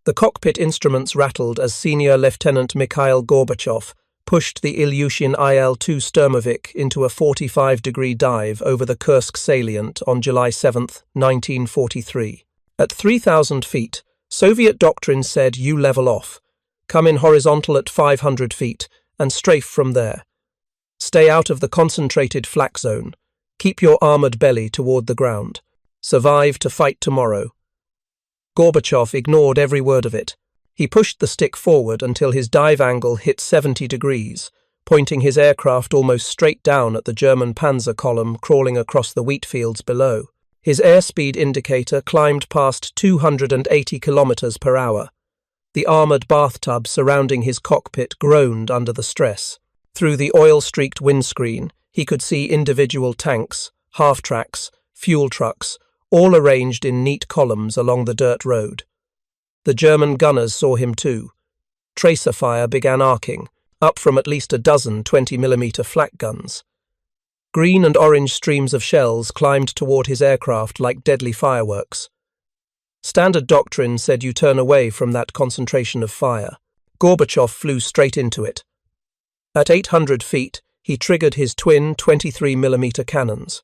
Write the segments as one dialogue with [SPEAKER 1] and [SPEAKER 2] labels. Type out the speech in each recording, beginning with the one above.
[SPEAKER 1] The cockpit instruments rattled as Senior Lieutenant Mikhail Gorbachev pushed the Ilyushin IL-2 Sturmovik into a 45-degree dive over the Kursk salient on July 7, 1943. At 3,000 feet, Soviet doctrine said you level off, come in horizontal at 500 feet, and strafe from there. Stay out of the concentrated flak zone. Keep your armoured belly toward the ground. Survive to fight tomorrow. Gorbachev ignored every word of it. He pushed the stick forward until his dive angle hit 70 degrees, pointing his aircraft almost straight down at the German panzer column crawling across the wheat fields below. His airspeed indicator climbed past 280 kilometers per hour. The armoured bathtub surrounding his cockpit groaned under the stress. Through the oil-streaked windscreen, he could see individual tanks, half-tracks, fuel trucks, all arranged in neat columns along the dirt road. The German gunners saw him too. Tracer fire began arcing, up from at least a dozen 20mm flak guns. Green and orange streams of shells climbed toward his aircraft like deadly fireworks. Standard doctrine said you turn away from that concentration of fire. Gorbachev flew straight into it. At 800 feet, he triggered his twin 23mm cannons.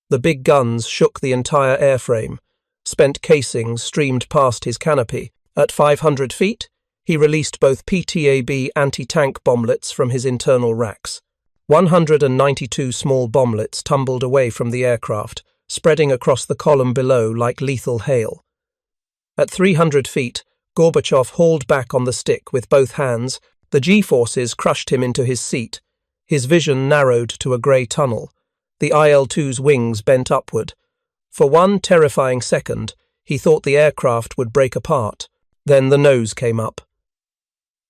[SPEAKER 1] The big guns shook the entire airframe. Spent casings streamed past his canopy. At 500 feet, he released both PTAB anti-tank bomblets from his internal racks. 192 small bomblets tumbled away from the aircraft, spreading across the column below like lethal hail. At 300 feet, Gorbachev hauled back on the stick with both hands. The G-forces crushed him into his seat. His vision narrowed to a grey tunnel. The IL-2's wings bent upward. For one terrifying second, he thought the aircraft would break apart. Then the nose came up.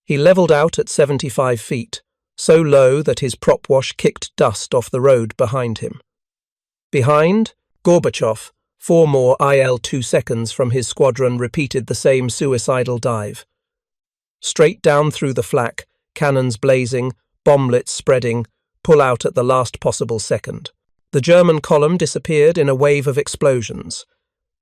[SPEAKER 1] He levelled out at 75 feet, so low that his prop wash kicked dust off the road behind him. Behind, Gorbachev, 4 more IL-2 seconds from his squadron, repeated the same suicidal dive. Straight down through the flak, cannons blazing, bomblets spreading, pull out at the last possible second. The German column disappeared in a wave of explosions.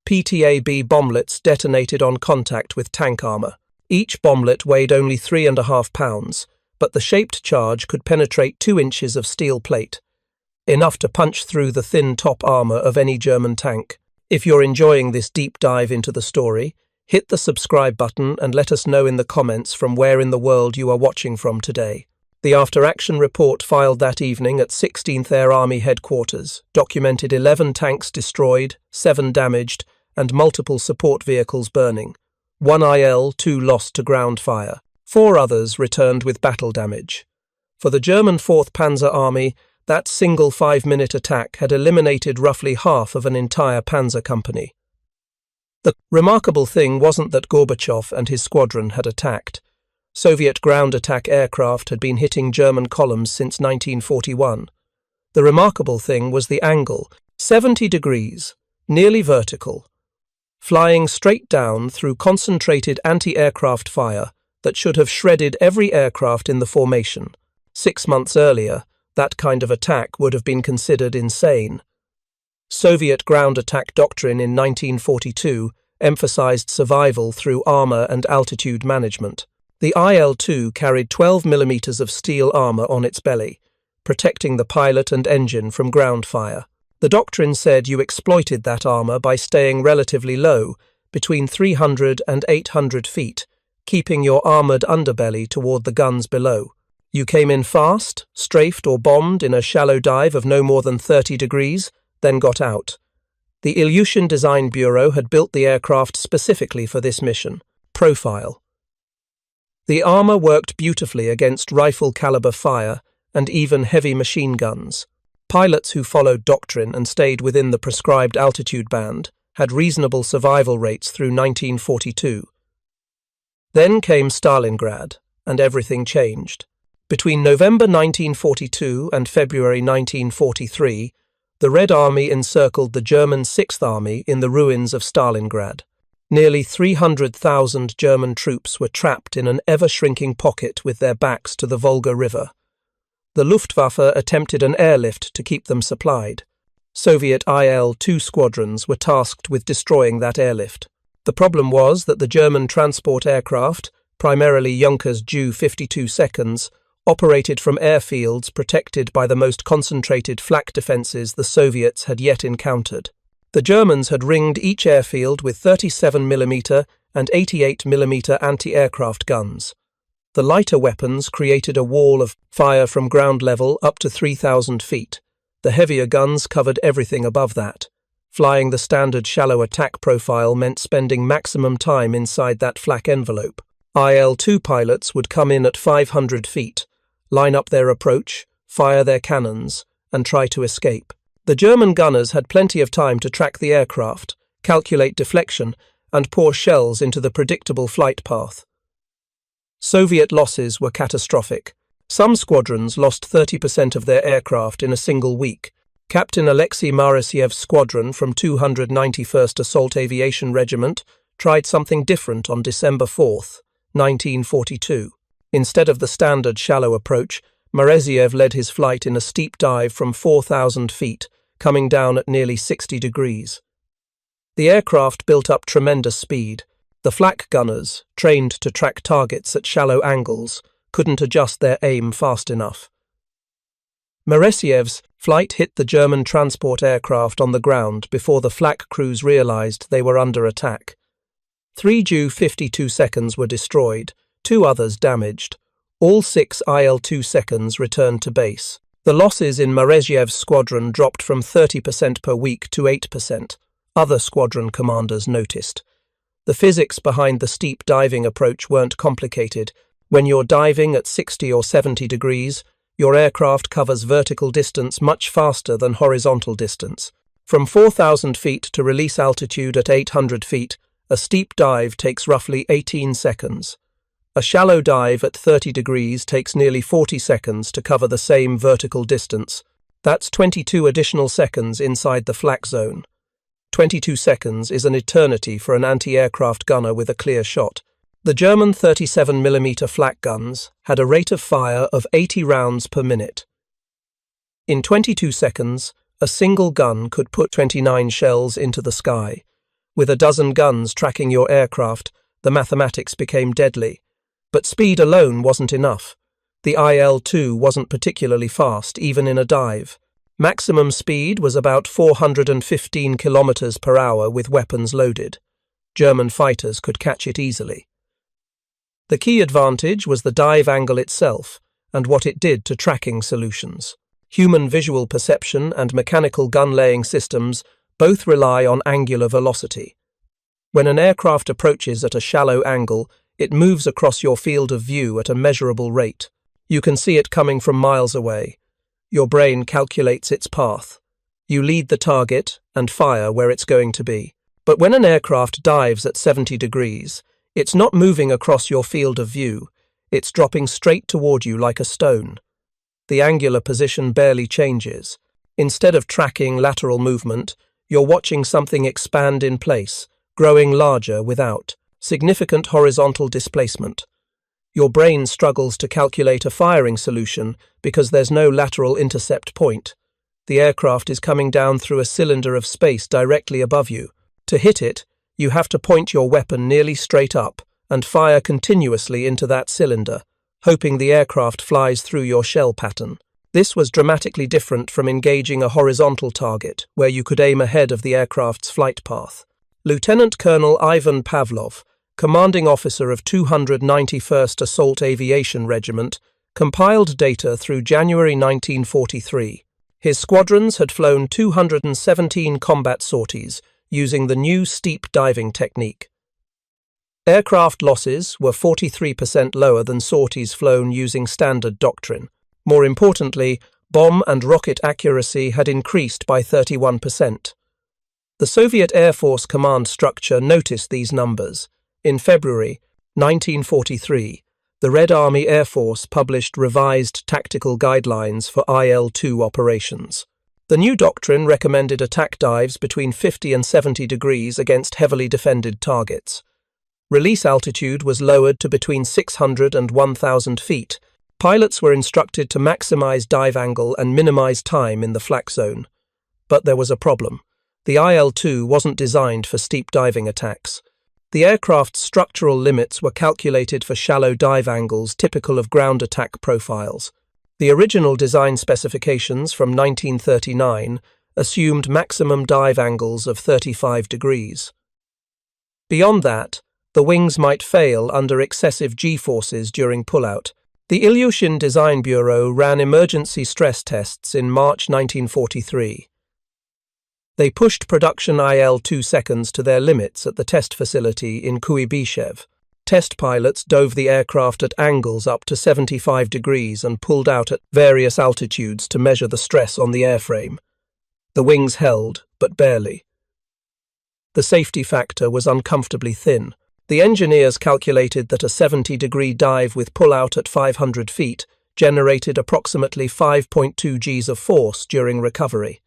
[SPEAKER 1] PTAB bomblets detonated on contact with tank armour. Each bomblet weighed only 3.5 pounds, but the shaped charge could penetrate 2 inches of steel plate, enough to punch through the thin top armour of any German tank. If you're enjoying this deep dive into the story, hit the subscribe button and let us know in the comments from where in the world you are watching from today. The after-action report filed that evening at 16th Air Army Headquarters documented 11 tanks destroyed, 7 damaged, and multiple support vehicles burning. 1 IL-2 lost to ground fire. 4 others returned with battle damage. For the German 4th Panzer Army, that single 5-minute attack had eliminated roughly half of an entire panzer company. The remarkable thing wasn't that Gorbachev and his squadron had attacked. Soviet ground attack aircraft had been hitting German columns since 1941. The remarkable thing was the angle, 70 degrees, nearly vertical, flying straight down through concentrated anti-aircraft fire that should have shredded every aircraft in the formation. 6 months earlier, that kind of attack would have been considered insane. Soviet ground attack doctrine in 1942 emphasized survival through armor and altitude management. The IL-2 carried 12 millimeters of steel armor on its belly, protecting the pilot and engine from ground fire. The doctrine said you exploited that armor by staying relatively low, between 300 and 800 feet, keeping your armored underbelly toward the guns below. You came in fast, strafed or bombed in a shallow dive of no more than 30 degrees, then got out. The Ilyushin Design Bureau had built the aircraft specifically for this mission. Profile. The armor worked beautifully against rifle-caliber fire and even heavy machine guns. Pilots who followed doctrine and stayed within the prescribed altitude band had reasonable survival rates through 1942. Then came Stalingrad, and everything changed. Between November 1942 and February 1943, the Red Army encircled the German 6th Army in the ruins of Stalingrad. Nearly 300,000 German troops were trapped in an ever-shrinking pocket with their backs to the Volga River. The Luftwaffe attempted an airlift to keep them supplied. Soviet IL-2 squadrons were tasked with destroying that airlift. The problem was that the German transport aircraft, primarily Junkers Ju-52 seconds, operated from airfields protected by the most concentrated flak defences the Soviets had yet encountered. The Germans had ringed each airfield with 37mm and 88mm anti-aircraft guns. The lighter weapons created a wall of fire from ground level up to 3,000 feet. The heavier guns covered everything above that. Flying the standard shallow attack profile meant spending maximum time inside that flak envelope. IL-2 pilots would come in at 500 feet, line up their approach, fire their cannons, and try to escape. The German gunners had plenty of time to track the aircraft, calculate deflection, and pour shells into the predictable flight path. Soviet losses were catastrophic. Some squadrons lost 30% of their aircraft in a single week. Captain Alexei Marasyev's squadron from 291st Assault Aviation Regiment tried something different on December 4, 1942. Instead of the standard shallow approach, Marasyev led his flight in a steep dive from 4,000 feet, coming down at nearly 60 degrees. The aircraft built up tremendous speed. The flak gunners, trained to track targets at shallow angles, couldn't adjust their aim fast enough. Marasyev's flight hit the German transport aircraft on the ground before the flak crews realized they were under attack. 3 Ju-52 seconds were destroyed, 2 others damaged. All 6 IL-2 seconds returned to base. The losses in Marasyev's squadron dropped from 30% per week to 8%. Other squadron commanders noticed. The physics behind the steep diving approach weren't complicated. When you're diving at 60 or 70 degrees, your aircraft covers vertical distance much faster than horizontal distance. From 4,000 feet to release altitude at 800 feet, a steep dive takes roughly 18 seconds. A shallow dive at 30 degrees takes nearly 40 seconds to cover the same vertical distance. That's 22 additional seconds inside the flak zone. 22 seconds is an eternity for an anti-aircraft gunner with a clear shot. The German 37mm flak guns had a rate of fire of 80 rounds per minute. In 22 seconds, a single gun could put 29 shells into the sky. With a dozen guns tracking your aircraft, the mathematics became deadly. But speed alone wasn't enough. The IL-2 wasn't particularly fast, even in a dive. Maximum speed was about 415 kilometers per hour with weapons loaded. German fighters could catch it easily. The key advantage was the dive angle itself and what it did to tracking solutions. Human visual perception and mechanical gun-laying systems both rely on angular velocity. When an aircraft approaches at a shallow angle, it moves across your field of view at a measurable rate. You can see it coming from miles away. Your brain calculates its path. You lead the target and fire where it's going to be. But when an aircraft dives at 70 degrees, it's not moving across your field of view. It's dropping straight toward you like a stone. The angular position barely changes. Instead of tracking lateral movement, you're watching something expand in place, growing larger without significant horizontal displacement. Your brain struggles to calculate a firing solution because there's no lateral intercept point. The aircraft is coming down through a cylinder of space directly above you. To hit it, you have to point your weapon nearly straight up and fire continuously into that cylinder, hoping the aircraft flies through your shell pattern. This was dramatically different from engaging a horizontal target, where you could aim ahead of the aircraft's flight path. Lieutenant Colonel Ivan Pavlov, commanding officer of 291st Assault Aviation Regiment, compiled data through January 1943. His squadrons had flown 217 combat sorties using the new steep diving technique. Aircraft losses were 43% lower than sorties flown using standard doctrine. More importantly, bomb and rocket accuracy had increased by 31%. The Soviet Air Force command structure noticed these numbers. In February 1943, the Red Army Air Force published revised tactical guidelines for IL-2 operations. The new doctrine recommended attack dives between 50 and 70 degrees against heavily defended targets. Release altitude was lowered to between 600 and 1,000 feet. Pilots were instructed to maximize dive angle and minimize time in the flak zone. But there was a problem. The IL-2 wasn't designed for steep diving attacks. The aircraft's structural limits were calculated for shallow dive angles typical of ground attack profiles. The original design specifications from 1939 assumed maximum dive angles of 35 degrees. Beyond that, the wings might fail under excessive G-forces during pullout. The Ilyushin Design Bureau ran emergency stress tests in March 1943. They pushed production IL-2 seconds to their limits at the test facility in Kuibyshev. Test pilots dove the aircraft at angles up to 75 degrees and pulled out at various altitudes to measure the stress on the airframe. The wings held, but barely. The safety factor was uncomfortably thin. The engineers calculated that a 70-degree dive with pullout at 500 feet generated approximately 5.2 Gs of force during recovery.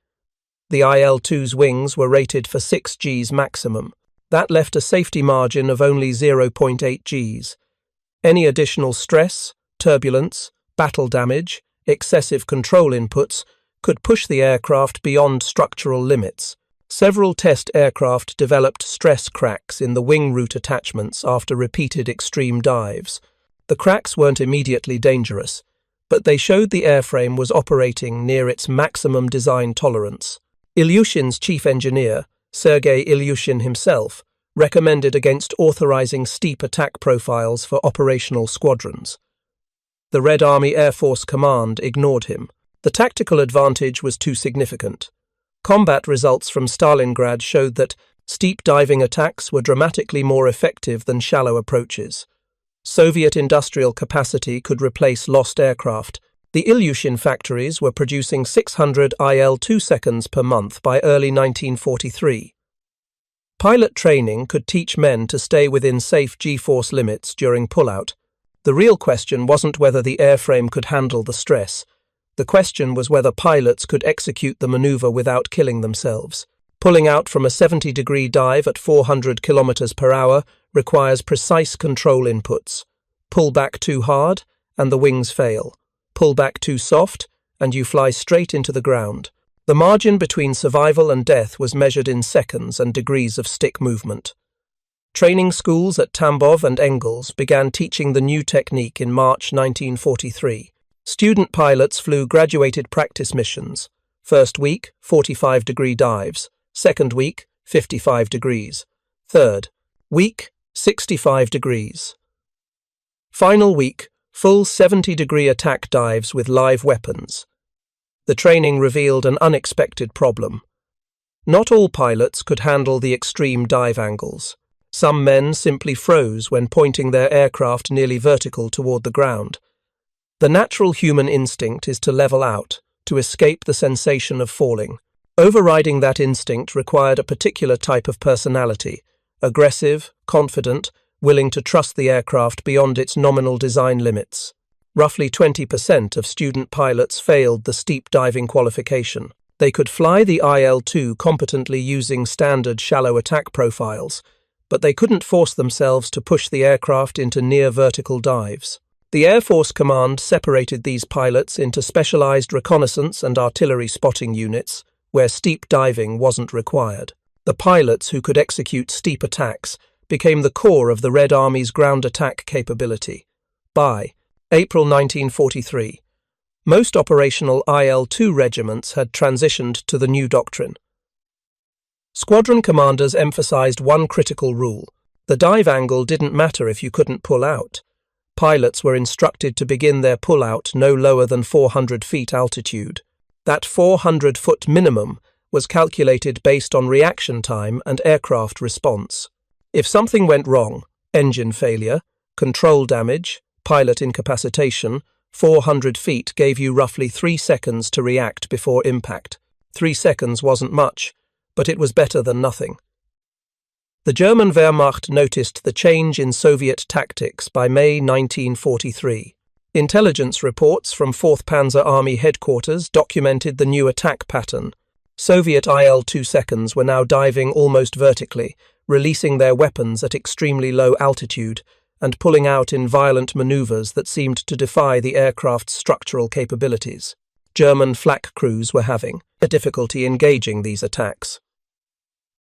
[SPEAKER 1] The IL-2's wings were rated for 6 Gs maximum. That left a safety margin of only 0.8 Gs. Any additional stress, turbulence, battle damage, excessive control inputs could push the aircraft beyond structural limits. Several test aircraft developed stress cracks in the wing root attachments after repeated extreme dives. The cracks weren't immediately dangerous, but they showed the airframe was operating near its maximum design tolerance. Ilyushin's chief engineer, Sergei Ilyushin himself, recommended against authorizing steep attack profiles for operational squadrons. The Red Army Air Force Command ignored him. The tactical advantage was too significant. Combat results from Stalingrad showed that steep diving attacks were dramatically more effective than shallow approaches. Soviet industrial capacity could replace lost aircraft. The Ilyushin factories were producing 600 IL-2 seconds per month by early 1943. Pilot training could teach men to stay within safe G-force limits during pullout. The real question wasn't whether the airframe could handle the stress. The question was whether pilots could execute the maneuver without killing themselves. Pulling out from a 70-degree dive at 400 km per hour requires precise control inputs. Pull back too hard, and the wings fail. Pull back too soft, and you fly straight into the ground. The margin between survival and death was measured in seconds and degrees of stick movement. Training schools at Tambov and Engels began teaching the new technique in March 1943. Student pilots flew graduated practice missions. First week, 45-degree dives. Second week, 55 degrees. Third week, 65 degrees. Final week, full 70-degree attack dives with live weapons. The training revealed an unexpected problem. Not all pilots could handle the extreme dive angles. Some men simply froze when pointing their aircraft nearly vertical toward the ground. The natural human instinct is to level out, to escape the sensation of falling. Overriding that instinct required a particular type of personality, aggressive, confident, willing to trust the aircraft beyond its nominal design limits. Roughly 20% of student pilots failed the steep diving qualification. They could fly the IL-2 competently using standard shallow attack profiles, but they couldn't force themselves to push the aircraft into near-vertical dives. The Air Force Command separated these pilots into specialized reconnaissance and artillery spotting units, where steep diving wasn't required. The pilots who could execute steep attacks became the core of the Red Army's ground attack capability. By April 1943, most operational IL-2 regiments had transitioned to the new doctrine. Squadron commanders emphasized one critical rule. The dive angle didn't matter if you couldn't pull out. Pilots were instructed to begin their pull-out no lower than 400 feet altitude. That 400-foot minimum was calculated based on reaction time and aircraft response. If something went wrong, engine failure, control damage, pilot incapacitation, 400 feet gave you roughly 3 seconds to react before impact. 3 seconds wasn't much, but it was better than nothing. The German Wehrmacht noticed the change in Soviet tactics by May 1943. Intelligence reports from 4th Panzer Army headquarters documented the new attack pattern. Soviet IL-2 seconds were now diving almost vertically, releasing their weapons at extremely low altitude, and pulling out in violent maneuvers that seemed to defy the aircraft's structural capabilities. German flak crews were having a difficulty engaging these attacks.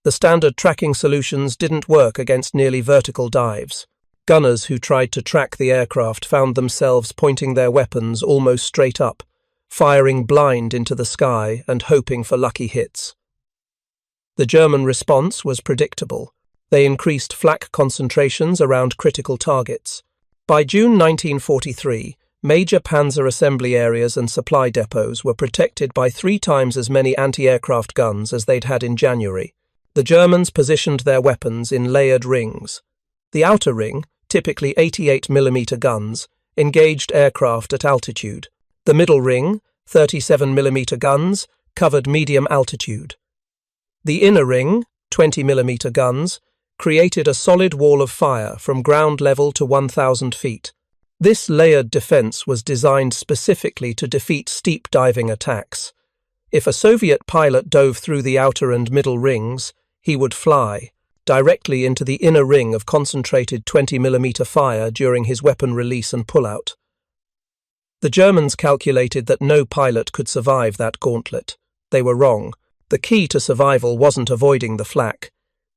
[SPEAKER 1] The standard tracking solutions didn't work against nearly vertical dives. Gunners who tried to track the aircraft found themselves pointing their weapons almost straight up, firing blind into the sky and hoping for lucky hits. The German response was predictable. They increased flak concentrations around critical targets. By June 1943, major panzer assembly areas and supply depots were protected by 3 times as many anti-aircraft guns as they'd had in January. The Germans positioned their weapons in layered rings. The outer ring, typically 88mm guns, engaged aircraft at altitude. The middle ring, 37mm guns, covered medium altitude. The inner ring, 20mm guns, created a solid wall of fire from ground level to 1,000 feet. This layered defense was designed specifically to defeat steep diving attacks. If a Soviet pilot dove through the outer and middle rings, he would fly directly into the inner ring of concentrated 20mm fire during his weapon release and pullout. The Germans calculated that no pilot could survive that gauntlet. They were wrong. The key to survival wasn't avoiding the flak.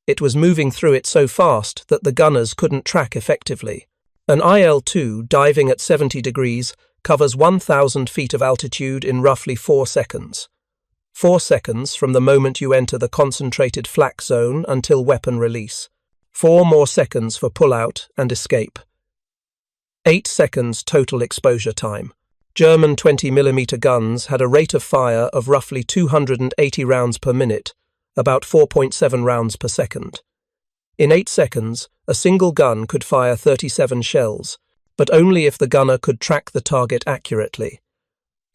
[SPEAKER 1] It was moving through it so fast that the gunners couldn't track effectively. An IL-2 diving at 70 degrees covers 1,000 feet of altitude in roughly 4 seconds. 4 seconds from the moment you enter the concentrated flak zone until weapon release. 4 more seconds for pullout and escape. 8 seconds total exposure time. German 20mm guns had a rate of fire of roughly 280 rounds per minute, about 4.7 rounds per second. In 8 seconds, a single gun could fire 37 shells, but only if the gunner could track the target accurately.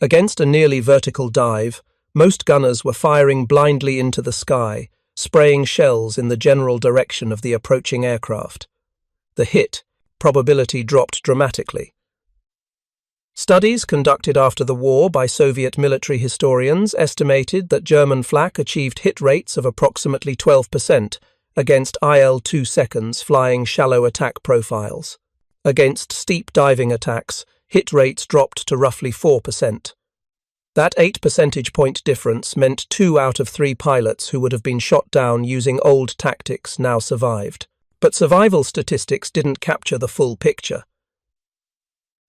[SPEAKER 1] Against a nearly vertical dive, most gunners were firing blindly into the sky, spraying shells in the general direction of the approaching aircraft. The hit probability dropped dramatically. Studies conducted after the war by Soviet military historians estimated that German flak achieved hit rates of approximately 12% against IL-2 seconds flying shallow attack profiles. Against steep diving attacks, hit rates dropped to roughly 4%. That 8 percentage point difference meant 2 out of 3 pilots who would have been shot down using old tactics now survived. But survival statistics didn't capture the full picture.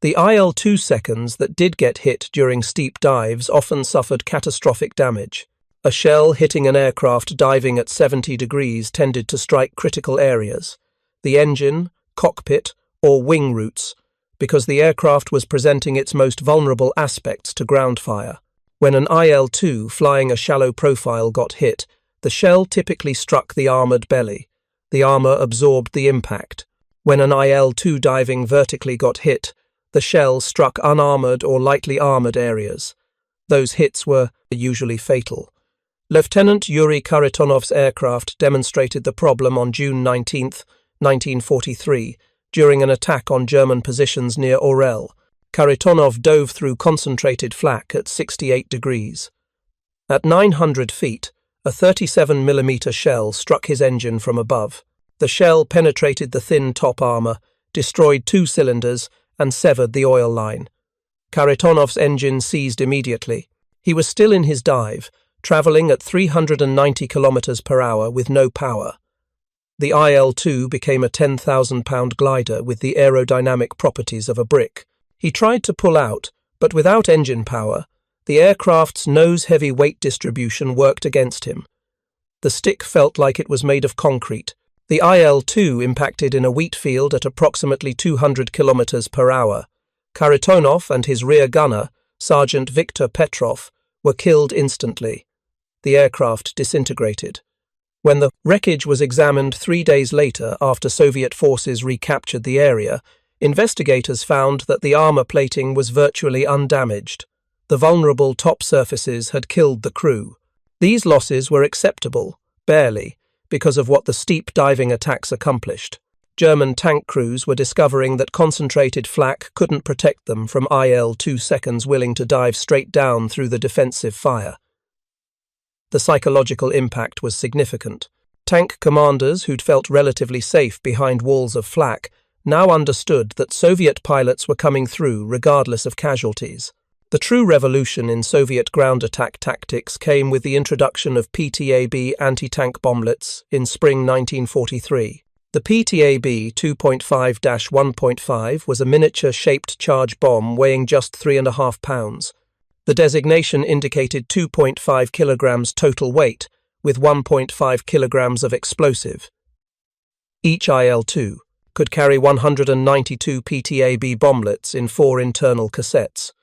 [SPEAKER 1] The IL-2 seconds that did get hit during steep dives often suffered catastrophic damage. A shell hitting an aircraft diving at 70 degrees tended to strike critical areas, the engine, cockpit, or wing roots, because the aircraft was presenting its most vulnerable aspects to ground fire. When an IL-2 flying a shallow profile got hit, the shell typically struck the armoured belly. The armour absorbed the impact. When an IL-2 diving vertically got hit, the shell struck unarmoured or lightly armoured areas. Those hits were usually fatal. Lieutenant Yuri Kharitonov's aircraft demonstrated the problem on June 19, 1943, during an attack on German positions near Orel. Kharitonov dove through concentrated flak at 68 degrees. At 900 feet, a 37mm shell struck his engine from above. The shell penetrated the thin top armour, destroyed 2 cylinders, and severed the oil line. Kharitonov's engine seized immediately. He was still in his dive, travelling at 390 km per hour with no power. The IL-2 became a 10,000-pound glider with the aerodynamic properties of a brick. He tried to pull out, but without engine power, the aircraft's nose-heavy weight distribution worked against him. The stick felt like it was made of concrete. The IL-2 impacted in a wheat field at approximately 200 km per hour. Kharitonov and his rear gunner, Sergeant Viktor Petrov, were killed instantly. The aircraft disintegrated. When the wreckage was examined 3 days later after Soviet forces recaptured the area, investigators found that the armour plating was virtually undamaged. The vulnerable top surfaces had killed the crew. These losses were acceptable, barely, because of what the steep diving attacks accomplished. German tank crews were discovering that concentrated flak couldn't protect them from IL-2 seconds willing to dive straight down through the defensive fire. The psychological impact was significant. Tank commanders who'd felt relatively safe behind walls of flak now understood that Soviet pilots were coming through regardless of casualties. The true revolution in Soviet ground attack tactics came with the introduction of PTAB anti-tank bomblets in spring 1943. The PTAB 2.5-1.5 was a miniature-shaped charge bomb weighing just 3.5 pounds. The designation indicated 2.5 kilograms total weight, with 1.5 kilograms of explosive. Each IL-2 could carry 192 PTAB bomblets in 4 internal cassettes.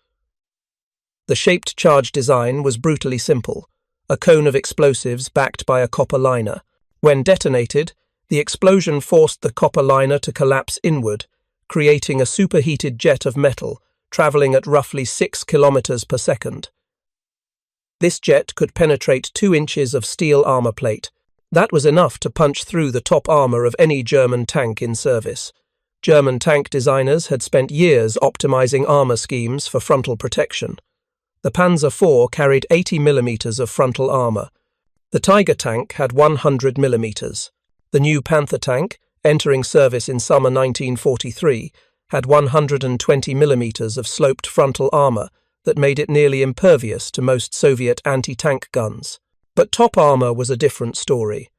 [SPEAKER 1] The shaped charge design was brutally simple, a cone of explosives backed by a copper liner. When detonated, the explosion forced the copper liner to collapse inward, creating a superheated jet of metal traveling at roughly 6 kilometers per second. This jet could penetrate 2 inches of steel armor plate. That was enough to punch through the top armor of any German tank in service. German tank designers had spent years optimizing armor schemes for frontal protection. The Panzer IV carried 80 mm of frontal armor. The Tiger tank had 100 mm. The new Panther tank, entering service in summer 1943, had 120 mm of sloped frontal armor that made it nearly impervious to most Soviet anti-tank guns. But top armor was a different story.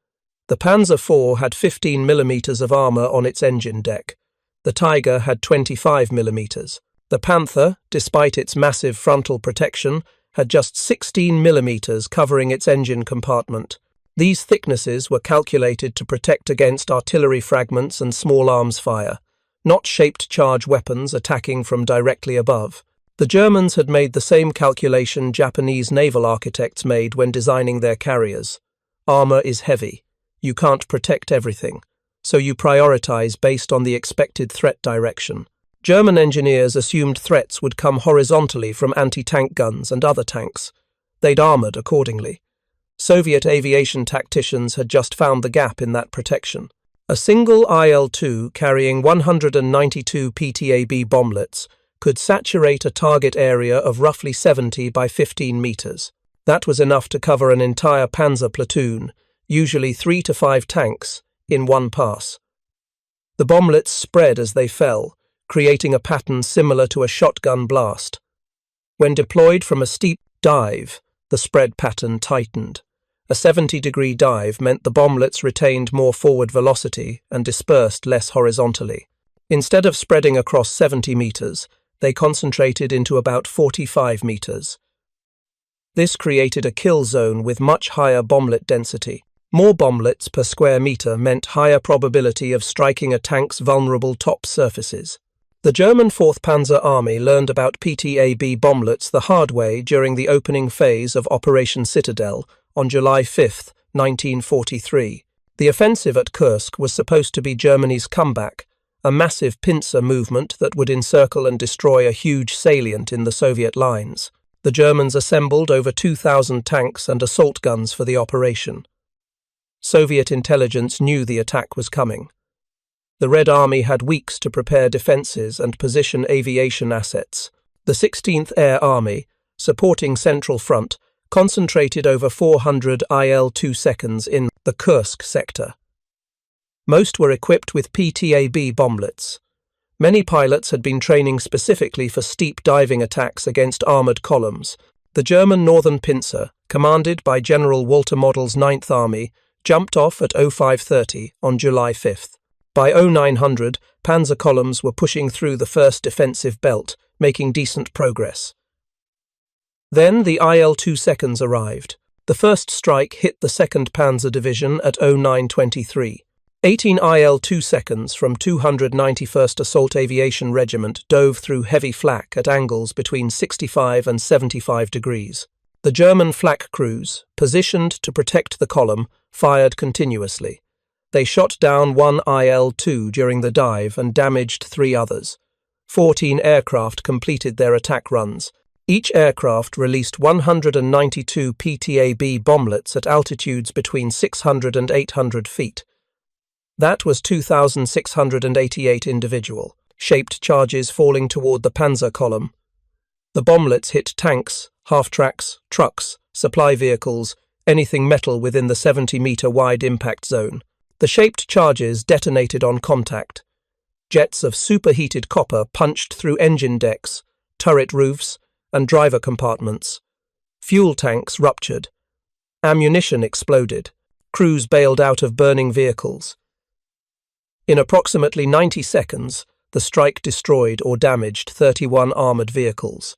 [SPEAKER 1] The Panzer IV had 15 mm of armor on its engine deck. The Tiger had 25 mm. The Panther, despite its massive frontal protection, had just 16 mm covering its engine compartment. These thicknesses were calculated to protect against artillery fragments and small arms fire, not shaped charge weapons attacking from directly above. The Germans had made the same calculation Japanese naval architects made when designing their carriers. Armor is heavy. You can't protect everything, so you prioritize based on the expected threat direction. German engineers assumed threats would come horizontally from anti-tank guns and other tanks. They'd armored accordingly. Soviet aviation tacticians had just found the gap in that protection. A single IL-2 carrying 192 PTAB bomblets could saturate a target area of roughly 70 by 15 meters. That was enough to cover an entire panzer platoon, usually 3 to 5 tanks, in one pass. The bomblets spread as they fell, creating a pattern similar to a shotgun blast. When deployed from a steep dive, the spread pattern tightened. A 70-degree dive meant the bomblets retained more forward velocity and dispersed less horizontally. Instead of spreading across 70 meters, they concentrated into about 45 meters. This created a kill zone with much higher bomblet density. More bomblets per square meter meant higher probability of striking a tank's vulnerable top surfaces. The German 4th Panzer Army learned about PTAB bomblets the hard way during the opening phase of Operation Citadel on July 5, 1943. The offensive at Kursk was supposed to be Germany's comeback, a massive pincer movement that would encircle and destroy a huge salient in the Soviet lines. The Germans assembled over 2,000 tanks and assault guns for the operation. Soviet intelligence knew the attack was coming. The Red Army had weeks to prepare defenses and position aviation assets. The 16th Air Army, supporting Central Front, concentrated over 400 IL-2 seconds in the Kursk sector. Most were equipped with PTAB bomblets. Many pilots had been training specifically for steep diving attacks against armoured columns. The German Northern Pincer, commanded by General Walter Model's 9th Army, jumped off at 0530 on July 5th. By 0900, panzer columns were pushing through the first defensive belt, making decent progress. Then the IL-2 seconds arrived. The first strike hit the 2nd Panzer Division at 0923. 18 IL-2 seconds from 291st Assault Aviation Regiment dove through heavy flak at angles between 65 and 75 degrees. The German flak crews, positioned to protect the column, fired continuously. They shot down 1 IL-2 during the dive and damaged 3 others. 14 aircraft completed their attack runs. Each aircraft released 192 PTAB bomblets at altitudes between 600 and 800 feet. That was 2,688 individual, shaped charges falling toward the panzer column. The bomblets hit tanks, half-tracks, trucks, supply vehicles, anything metal within the 70-meter wide impact zone. The shaped charges detonated on contact. Jets of superheated copper punched through engine decks, turret roofs, and driver compartments. Fuel tanks ruptured. Ammunition exploded. Crews bailed out of burning vehicles. In approximately 90 seconds, the strike destroyed or damaged 31 armoured vehicles.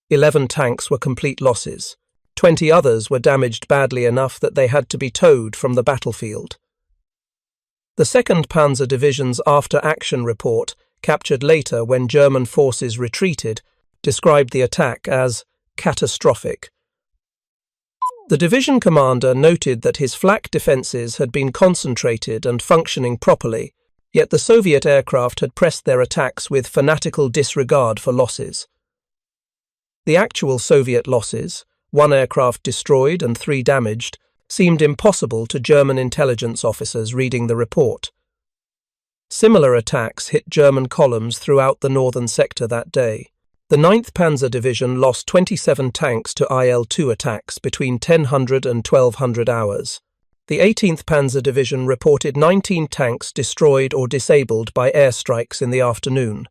[SPEAKER 1] 11 tanks were complete losses. 20 others were damaged badly enough that they had to be towed from the battlefield. The 2nd Panzer Division's after-action report, captured later when German forces retreated, described the attack as catastrophic. The division commander noted that his flak defences had been concentrated and functioning properly, yet the Soviet aircraft had pressed their attacks with fanatical disregard for losses. The actual Soviet losses, 1 aircraft destroyed and 3 damaged, seemed impossible to German intelligence officers reading the report. Similar attacks hit German columns throughout the northern sector that day. The 9th Panzer Division lost 27 tanks to IL-2 attacks between 1000 and 1200 hours. The 18th Panzer Division reported 19 tanks destroyed or disabled by airstrikes in the afternoon.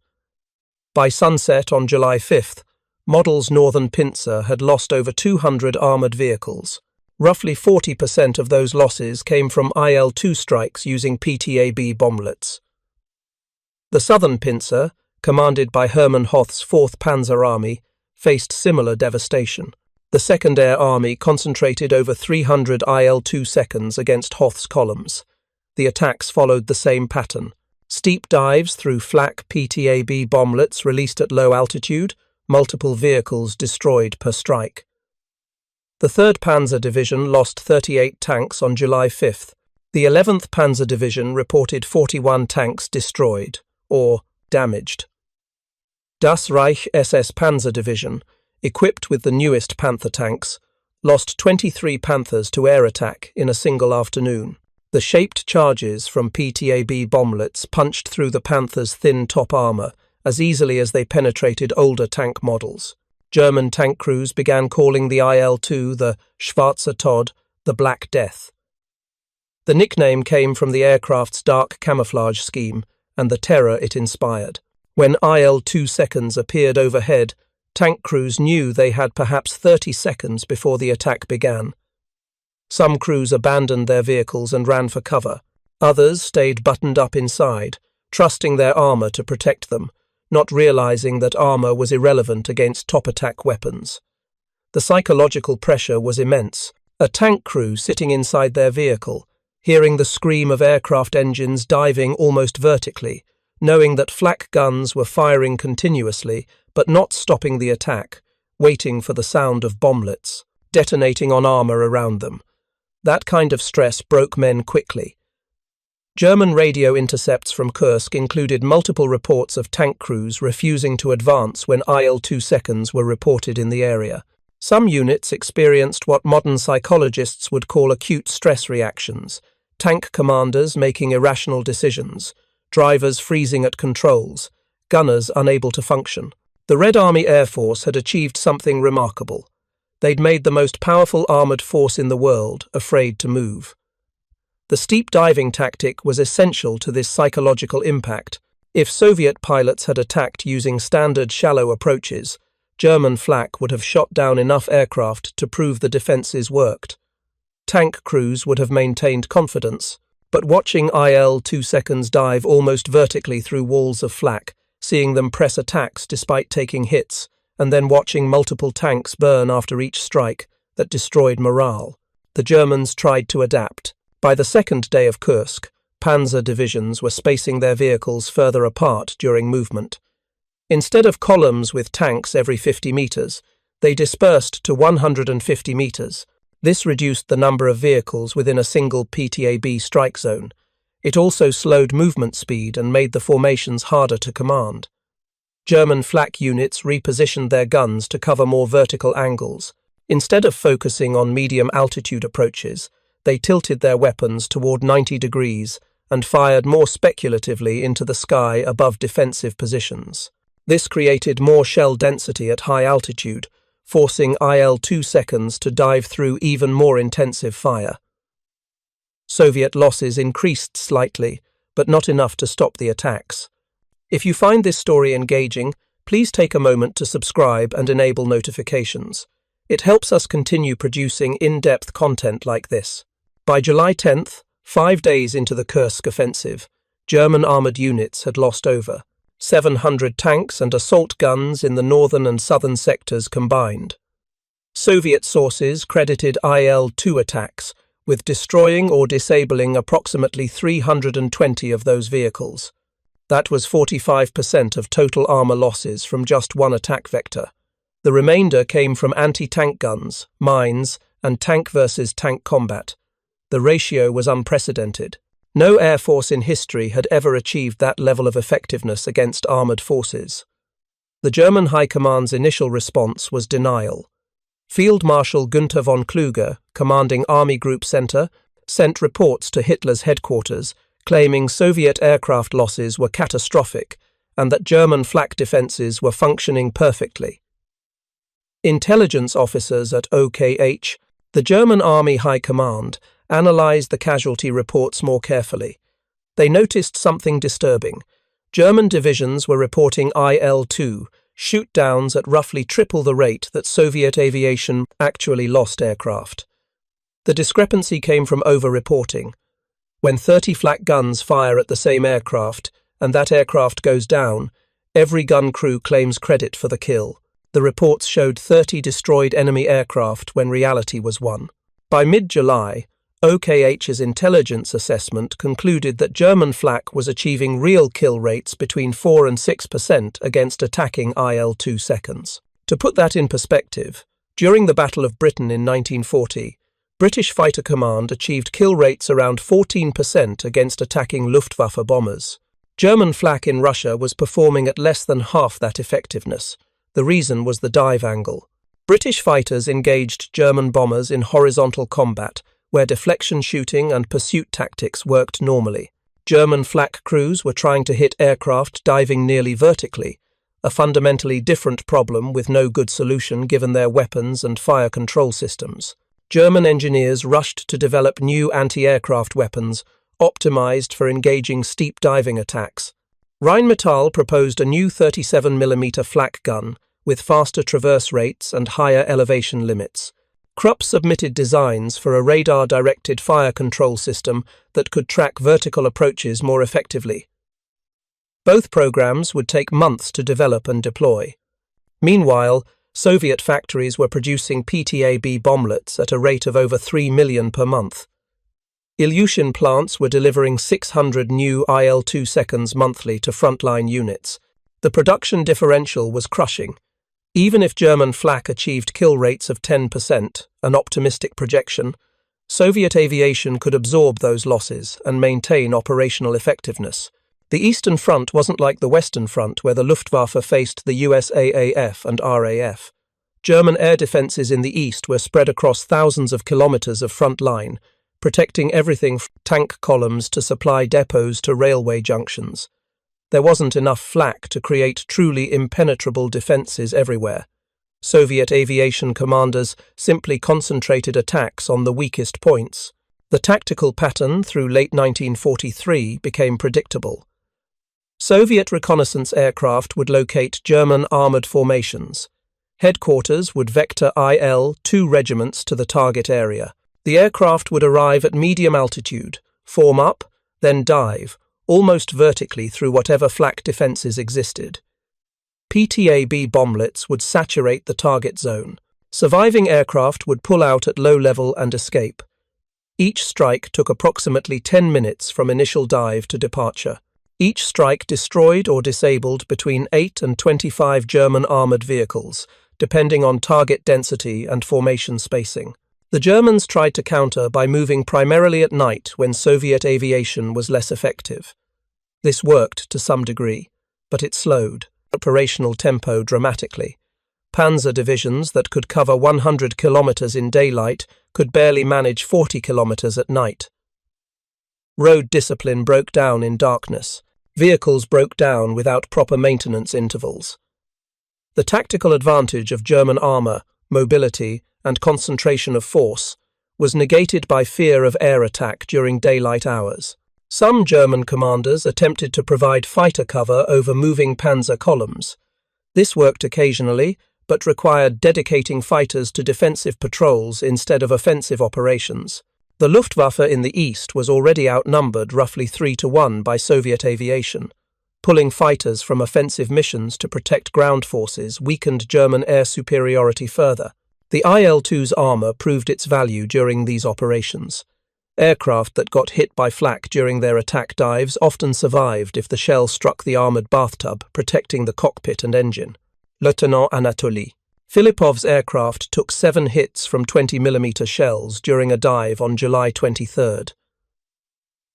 [SPEAKER 1] By sunset on July 5th, Model's Northern Pincer had lost over 200 armoured vehicles. Roughly 40% of those losses came from IL-2 strikes using PTAB bomblets. The Southern Pincer, commanded by Hermann Hoth's 4th Panzer Army, faced similar devastation. The 2nd Air Army concentrated over 300 IL-2 seconds against Hoth's columns. The attacks followed the same pattern. Steep dives through flak PTAB bomblets released at low altitude, multiple vehicles destroyed per strike. The 3rd Panzer Division lost 38 tanks on July 5th. The 11th Panzer Division reported 41 tanks destroyed, or damaged. Das Reich SS Panzer Division, equipped with the newest Panther tanks, lost 23 Panthers to air attack in a single afternoon. The shaped charges from PTAB bomblets punched through the Panthers' thin top armour as easily as they penetrated older tank models. German tank crews began calling the IL-2 the Schwarzer Tod, the Black Death. The nickname came from the aircraft's dark camouflage scheme and the terror it inspired. When IL-2 seconds appeared overhead, tank crews knew they had perhaps 30 seconds before the attack began. Some crews abandoned their vehicles and ran for cover. Others stayed buttoned up inside, trusting their armour to protect them, not realizing that armour was irrelevant against top-attack weapons. The psychological pressure was immense. A tank crew sitting inside their vehicle, hearing the scream of aircraft engines diving almost vertically, knowing that flak guns were firing continuously but not stopping the attack, waiting for the sound of bomblets, detonating on armour around them. That kind of stress broke men quickly. German radio intercepts from Kursk included multiple reports of tank crews refusing to advance when IL-2 seconds were reported in the area. Some units experienced what modern psychologists would call acute stress reactions, tank commanders making irrational decisions, drivers freezing at controls, gunners unable to function. The Red Army Air Force had achieved something remarkable. They'd made the most powerful armoured force in the world afraid to move. The steep diving tactic was essential to this psychological impact. If Soviet pilots had attacked using standard shallow approaches, German flak would have shot down enough aircraft to prove the defences worked. Tank crews would have maintained confidence, but watching IL-2 seconds dive almost vertically through walls of flak, seeing them press attacks despite taking hits, and then watching multiple tanks burn after each strike, that destroyed morale. The Germans tried to adapt. By the 2nd day of Kursk, panzer divisions were spacing their vehicles further apart during movement. Instead of columns with tanks every 50 metres, they dispersed to 150 metres. This reduced the number of vehicles within a single PTAB strike zone. It also slowed movement speed and made the formations harder to command. German flak units repositioned their guns to cover more vertical angles. Instead of focusing on medium-altitude approaches, they tilted their weapons toward 90 degrees and fired more speculatively into the sky above defensive positions. This created more shell density at high altitude, forcing IL-2 seconds to dive through even more intensive fire. Soviet losses increased slightly, but not enough to stop the attacks. If you find this story engaging, please take a moment to subscribe and enable notifications. It helps us continue producing in-depth content like this. By July 10th, 5 days into the Kursk offensive, German armoured units had lost over 700 tanks and assault guns in the northern and southern sectors combined. Soviet sources credited IL-2 attacks with destroying or disabling approximately 320 of those vehicles. That was 45% of total armour losses from just one attack vector. The remainder came from anti-tank guns, mines, and tank-versus-tank combat. The ratio was unprecedented. No air force in history had ever achieved that level of effectiveness against armoured forces. The German High Command's initial response was denial. Field Marshal Günther von Kluge, commanding Army Group Center, sent reports to Hitler's headquarters claiming Soviet aircraft losses were catastrophic and that German flak defenses were functioning perfectly. Intelligence officers at OKH, the German Army High Command, analyzed the casualty reports more carefully. They noticed something disturbing. German divisions were reporting IL-2 shoot-downs at roughly triple the rate that Soviet aviation actually lost aircraft. The discrepancy came from over-reporting. When 30 flak guns fire at the same aircraft and that aircraft goes down, every gun crew claims credit for the kill. The reports showed 30 destroyed enemy aircraft when reality was 1. By mid-July, OKH's intelligence assessment concluded that German flak was achieving real kill rates between 4 and 6% against attacking IL-2 seconds. To put that in perspective, during the Battle of Britain in 1940, British Fighter Command achieved kill rates around 14% against attacking Luftwaffe bombers. German flak in Russia was performing at less than half that effectiveness. The reason was the dive angle. British fighters engaged German bombers in horizontal combat, where deflection shooting and pursuit tactics worked normally. German flak crews were trying to hit aircraft diving nearly vertically, a fundamentally different problem with no good solution given their weapons and fire control systems. German engineers rushed to develop new anti-aircraft weapons, optimized for engaging steep diving attacks. Rheinmetall proposed a new 37mm flak gun with faster traverse rates and higher elevation limits. Krupp submitted designs for a radar-directed fire control system that could track vertical approaches more effectively. Both programs would take months to develop and deploy. Meanwhile, Soviet factories were producing PTAB bomblets at a rate of over 3 million per month. Ilyushin plants were delivering 600 new IL-2 seconds monthly to frontline units. The production differential was crushing. Even if German flak achieved kill rates of 10%, an optimistic projection, Soviet aviation could absorb those losses and maintain operational effectiveness. The Eastern Front wasn't like the Western Front, where the Luftwaffe faced the USAAF and RAF. German air defenses in the east were spread across thousands of kilometers of front line, protecting everything from tank columns to supply depots to railway junctions. There wasn't enough flak to create truly impenetrable defenses everywhere. Soviet aviation commanders simply concentrated attacks on the weakest points. The tactical pattern through late 1943 became predictable. Soviet reconnaissance aircraft would locate German armoured formations. Headquarters would vector IL-2 regiments to the target area. The aircraft would arrive at medium altitude, form up, then dive, almost vertically through whatever flak defences existed. PTAB bomblets would saturate the target zone. Surviving aircraft would pull out at low level and escape. Each strike took approximately 10 minutes from initial dive to departure. Each strike destroyed or disabled between 8 and 25 German armoured vehicles, depending on target density and formation spacing. The Germans tried to counter by moving primarily at night when Soviet aviation was less effective. This worked to some degree, but it slowed operational tempo dramatically. Panzer divisions that could cover 100 kilometers in daylight could barely manage 40 kilometers at night. Road discipline broke down in darkness. Vehicles broke down without proper maintenance intervals. The tactical advantage of German armour, mobility, and concentration of force was negated by fear of air attack during daylight hours. Some German commanders attempted to provide fighter cover over moving panzer columns. This worked occasionally, but required dedicating fighters to defensive patrols instead of offensive operations. The Luftwaffe in the east was already outnumbered roughly 3-1 by Soviet aviation. Pulling fighters from offensive missions to protect ground forces weakened German air superiority further. The IL-2's armor proved its value during these operations. Aircraft that got hit by flak during their attack dives often survived if the shell struck the armored bathtub, protecting the cockpit and engine. Lieutenant Anatoly Filipov's aircraft took 7 hits from 20mm shells during a dive on July 23rd.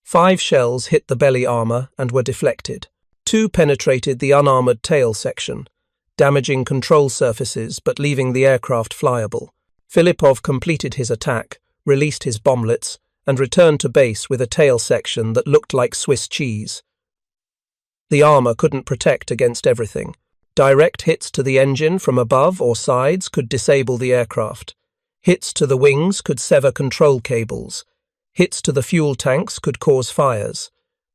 [SPEAKER 1] 5 shells hit the belly armor and were deflected. 2 penetrated the unarmored tail section, damaging control surfaces but leaving the aircraft flyable. Filipov completed his attack, released his bomblets, and returned to base with a tail section that looked like Swiss cheese. The armor couldn't protect against everything. Direct hits to the engine from above or sides could disable the aircraft. Hits to the wings could sever control cables. Hits to the fuel tanks could cause fires.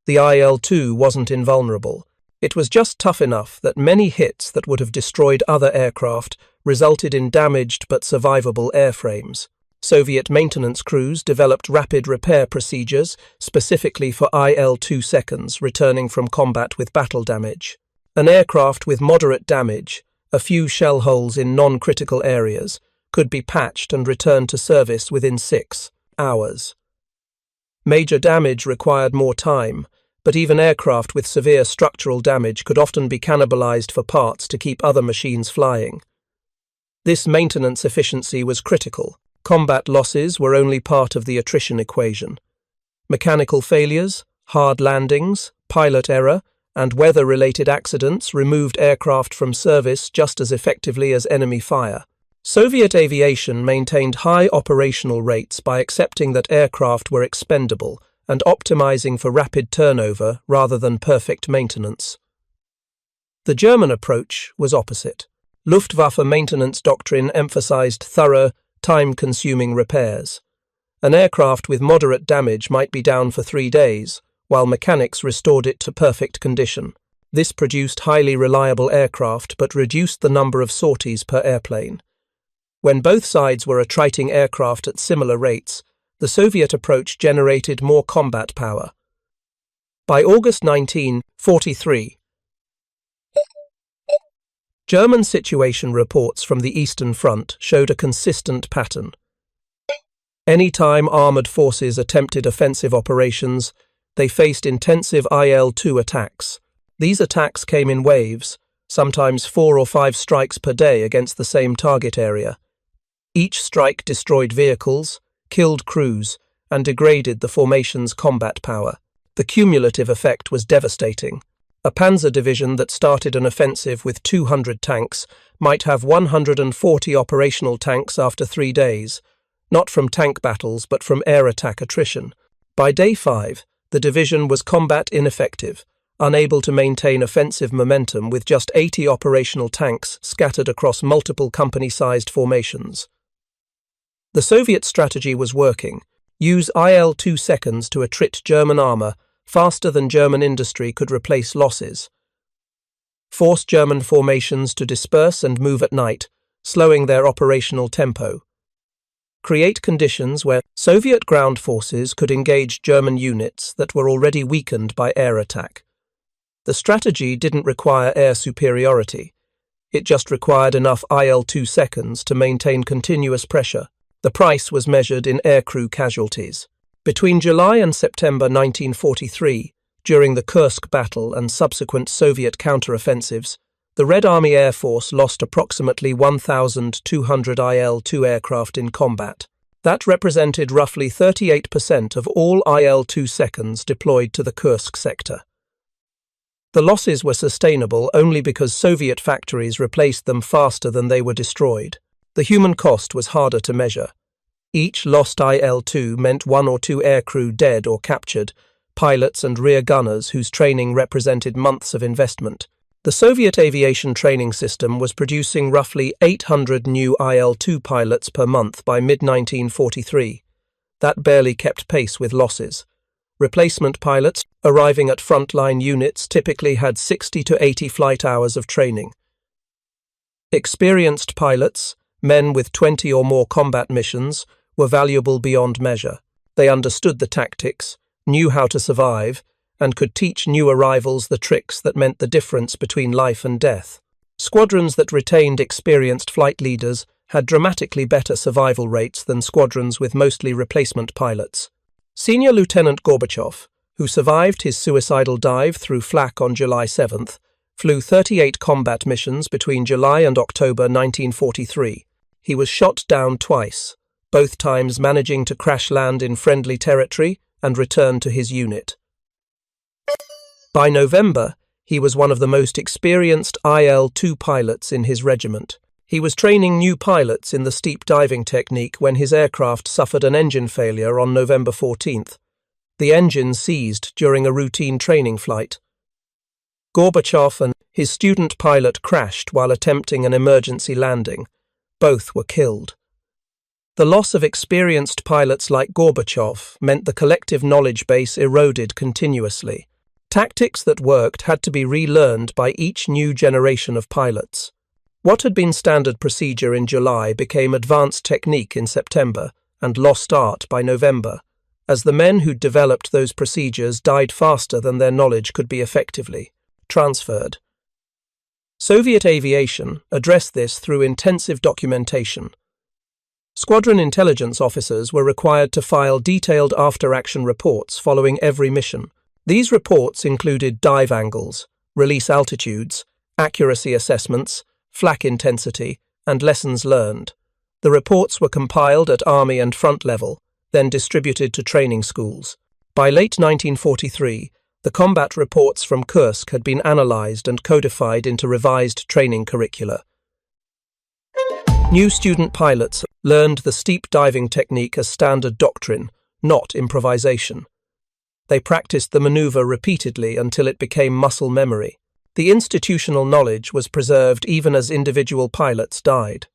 [SPEAKER 1] The IL-2 wasn't invulnerable. It was just tough enough that many hits that would have destroyed other aircraft resulted in damaged but survivable airframes. Soviet maintenance crews developed rapid repair procedures specifically for IL-2 seconds returning from combat with battle damage. An aircraft with moderate damage, a few shell holes in non-critical areas, could be patched and returned to service within 6 hours. Major damage required more time, but even aircraft with severe structural damage could often be cannibalized for parts to keep other machines flying. This maintenance efficiency was critical. Combat losses were only part of the attrition equation. Mechanical failures, hard landings, pilot error, and weather-related accidents removed aircraft from service just as effectively as enemy fire. Soviet aviation maintained high operational rates by accepting that aircraft were expendable and optimizing for rapid turnover rather than perfect maintenance. The German approach was opposite. Luftwaffe maintenance doctrine emphasized thorough, time-consuming repairs. An aircraft with moderate damage might be down for 3 days, while mechanics restored it to perfect condition. This produced highly reliable aircraft but reduced the number of sorties per airplane. When both sides were attriting aircraft at similar rates, the Soviet approach generated more combat power. By August 1943, German situation reports from the Eastern Front showed a consistent pattern. Anytime armored forces attempted offensive operations, they faced intensive IL-2 attacks. These attacks came in waves, sometimes 4 or 5 strikes per day against the same target area. Each strike destroyed vehicles, killed crews, and degraded the formation's combat power. The cumulative effect was devastating. A panzer division that started an offensive with 200 tanks might have 140 operational tanks after 3 days, not from tank battles but from air attack attrition. By day 5, the division was combat ineffective, unable to maintain offensive momentum with just 80 operational tanks scattered across multiple company-sized formations. The Soviet strategy was working. Use IL-2 seconds to attrit German armor faster than German industry could replace losses. Force German formations to disperse and move at night, slowing their operational tempo. Create conditions where Soviet ground forces could engage German units that were already weakened by air attack. The strategy didn't require air superiority. It just required enough IL-2 seconds to maintain continuous pressure. The price was measured in aircrew casualties. Between July and September 1943, during the Kursk battle and subsequent Soviet counteroffensives, the Red Army Air Force lost approximately 1,200 IL-2 aircraft in combat. That represented roughly 38% of all IL-2 seconds deployed to the Kursk sector. The losses were sustainable only because Soviet factories replaced them faster than they were destroyed. The human cost was harder to measure. Each lost IL-2 meant 1 or 2 aircrew dead or captured, pilots and rear gunners whose training represented months of investment. The Soviet aviation training system was producing roughly 800 new IL-2 pilots per month by mid-1943. That barely kept pace with losses. Replacement pilots arriving at frontline units typically had 60 to 80 flight hours of training. Experienced pilots, men with 20 or more combat missions, were valuable beyond measure. They understood the tactics, knew how to survive, and could teach new arrivals the tricks that meant the difference between life and death. Squadrons that retained experienced flight leaders had dramatically better survival rates than squadrons with mostly replacement pilots. Senior Lieutenant Gorbachev, who survived his suicidal dive through flak on July 7th, flew 38 combat missions between July and October 1943. He was shot down twice, both times managing to crash land in friendly territory and return to his unit. By November, he was one of the most experienced IL-2 pilots in his regiment. He was training new pilots in the steep diving technique when his aircraft suffered an engine failure on November 14th. The engine seized during a routine training flight. Gorbachev and his student pilot crashed while attempting an emergency landing. Both were killed. The loss of experienced pilots like Gorbachev meant the collective knowledge base eroded continuously. Tactics that worked had to be relearned by each new generation of pilots. What had been standard procedure in July became advanced technique in September and lost art by November, as the men who'd developed those procedures died faster than their knowledge could be effectively transferred. Soviet aviation addressed this through intensive documentation. Squadron intelligence officers were required to file detailed after-action reports following every mission. These reports included dive angles, release altitudes, accuracy assessments, flak intensity, and lessons learned. The reports were compiled at Army and front level, then distributed to training schools. By late 1943, the combat reports from Kursk had been analyzed and codified into revised training curricula. New student pilots learned the steep diving technique as standard doctrine, not improvisation. They practiced the maneuver repeatedly until it became muscle memory. The institutional knowledge was preserved even as individual pilots died.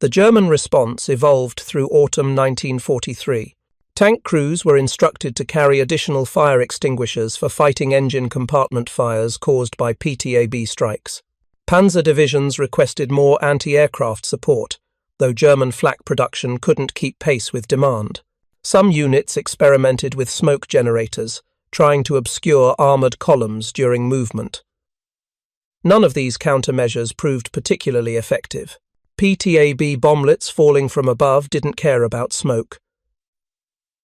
[SPEAKER 1] The German response evolved through autumn 1943. Tank crews were instructed to carry additional fire extinguishers for fighting engine compartment fires caused by PTAB strikes. Panzer divisions requested more anti-aircraft support, though German flak production couldn't keep pace with demand. Some units experimented with smoke generators, trying to obscure armoured columns during movement. None of these countermeasures proved particularly effective. PTAB bomblets falling from above didn't care about smoke.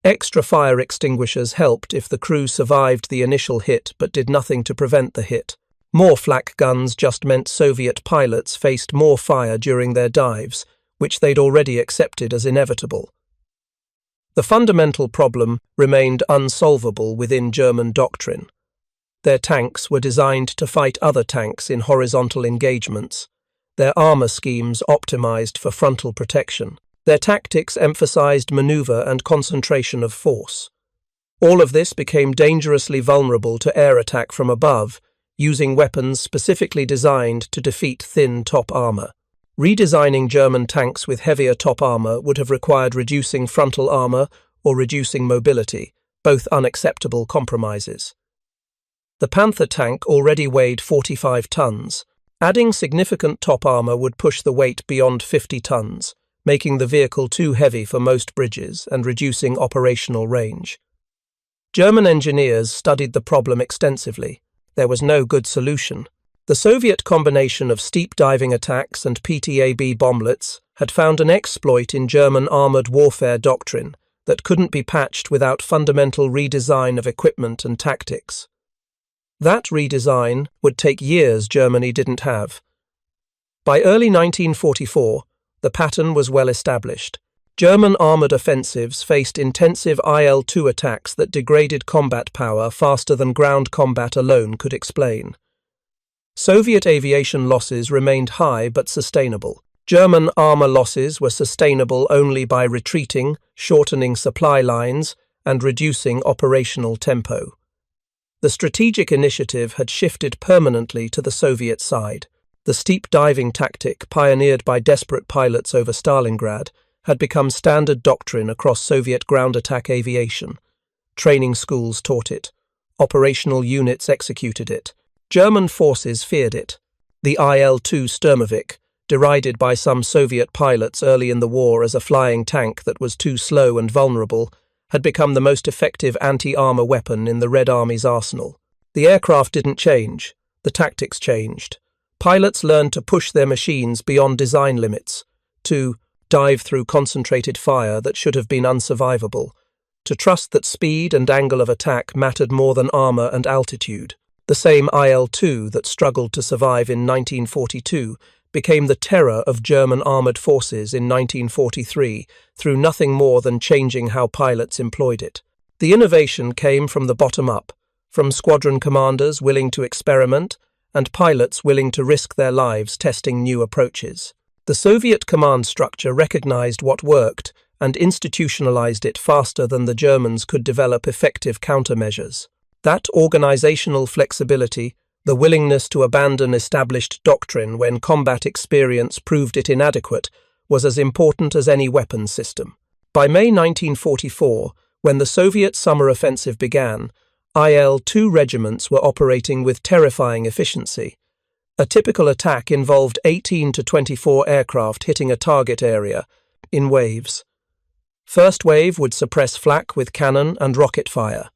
[SPEAKER 1] Extra fire extinguishers helped if the crew survived the initial hit but did nothing to prevent the hit. More flak guns just meant Soviet pilots faced more fire during their dives, which they'd already accepted as inevitable. The fundamental problem remained unsolvable within German doctrine. Their tanks were designed to fight other tanks in horizontal engagements, their armour schemes optimized for frontal protection. Their tactics emphasized maneuver and concentration of force. All of this became dangerously vulnerable to air attack from above, using weapons specifically designed to defeat thin top armour. Redesigning German tanks with heavier top armour would have required reducing frontal armour or reducing mobility, both unacceptable compromises. The Panther tank already weighed 45 tons. Adding significant top armour would push the weight beyond 50 tons, making the vehicle too heavy for most bridges and reducing operational range. German engineers studied the problem extensively. There was no good solution. The Soviet combination of steep diving attacks and PTAB bomblets had found an exploit in German armoured warfare doctrine that couldn't be patched without fundamental redesign of equipment and tactics. That redesign would take years Germany didn't have. By early 1944, the pattern was well established. German armoured offensives faced intensive IL-2 attacks that degraded combat power faster than ground combat alone could explain. Soviet aviation losses remained high but sustainable. German armour losses were sustainable only by retreating, shortening supply lines, and reducing operational tempo. The strategic initiative had shifted permanently to the Soviet side. The steep diving tactic, pioneered by desperate pilots over Stalingrad, had become standard doctrine across Soviet ground attack aviation. Training schools taught it. Operational units executed it. German forces feared it. The IL-2 Sturmovik, derided by some Soviet pilots early in the war as a flying tank that was too slow and vulnerable, had become the most effective anti-armor weapon in the Red Army's arsenal. The aircraft didn't change, the tactics changed. Pilots learned to push their machines beyond design limits, to dive through concentrated fire that should have been unsurvivable, to trust that speed and angle of attack mattered more than armor and altitude. The same IL-2 that struggled to survive in 1942 became the terror of German armoured forces in 1943 through nothing more than changing how pilots employed it. The innovation came from the bottom up, from squadron commanders willing to experiment and pilots willing to risk their lives testing new approaches. The Soviet command structure recognized what worked and institutionalized it faster than the Germans could develop effective countermeasures. That organizational flexibility, the willingness to abandon established doctrine when combat experience proved it inadequate, was as important as any weapons system. By May 1944, when the Soviet summer offensive began, IL-2 regiments were operating with terrifying efficiency. A typical attack involved 18 to 24 aircraft hitting a target area, in waves. First wave would suppress flak with cannon and rocket fire.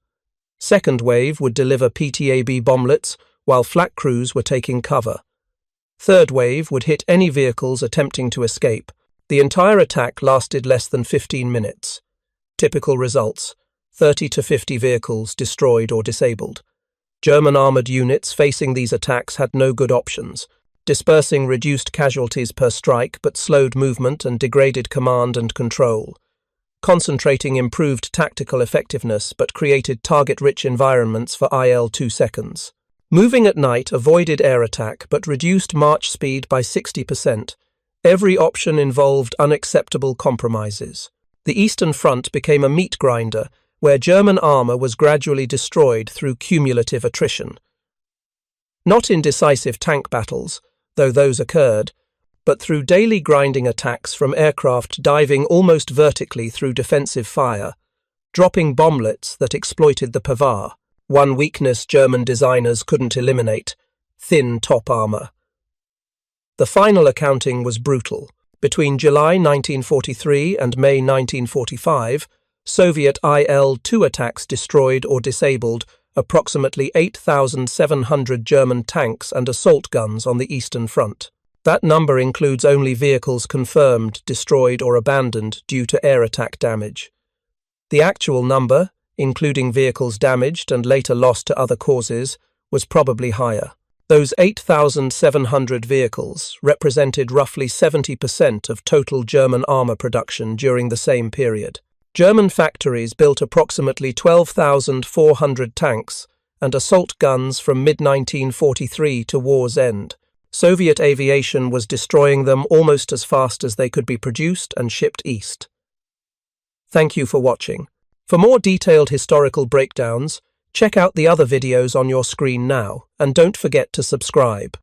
[SPEAKER 1] Second wave would deliver PTAB bomblets while flak crews were taking cover. Third wave would hit any vehicles attempting to escape. The entire attack lasted less than 15 minutes. Typical results: 30 to 50 vehicles destroyed or disabled. German armoured units facing these attacks had no good options. Dispersing reduced casualties per strike but slowed movement and degraded command and control. Concentrating improved tactical effectiveness but created target-rich environments for IL-2 seconds. Moving at night avoided air attack but reduced march speed by 60%. Every option involved unacceptable compromises. The Eastern Front became a meat grinder, where German armour was gradually destroyed through cumulative attrition. Not in decisive tank battles, though those occurred, but through daily grinding attacks from aircraft diving almost vertically through defensive fire, dropping bomblets that exploited the pavar. One weakness German designers couldn't eliminate: thin top armour. The final accounting was brutal. Between July 1943 and May 1945, Soviet IL-2 attacks destroyed or disabled approximately 8,700 German tanks and assault guns on the Eastern Front. That number includes only vehicles confirmed destroyed or abandoned due to air attack damage. The actual number, including vehicles damaged and later lost to other causes, was probably higher. Those 8,700 vehicles represented roughly 70% of total German armour production during the same period. German factories built approximately 12,400 tanks and assault guns from mid-1943 to war's end. Soviet aviation was destroying them almost as fast as they could be produced and shipped east. Thank you for watching. For more detailed historical breakdowns, check out the other videos on your screen now, and don't forget to subscribe.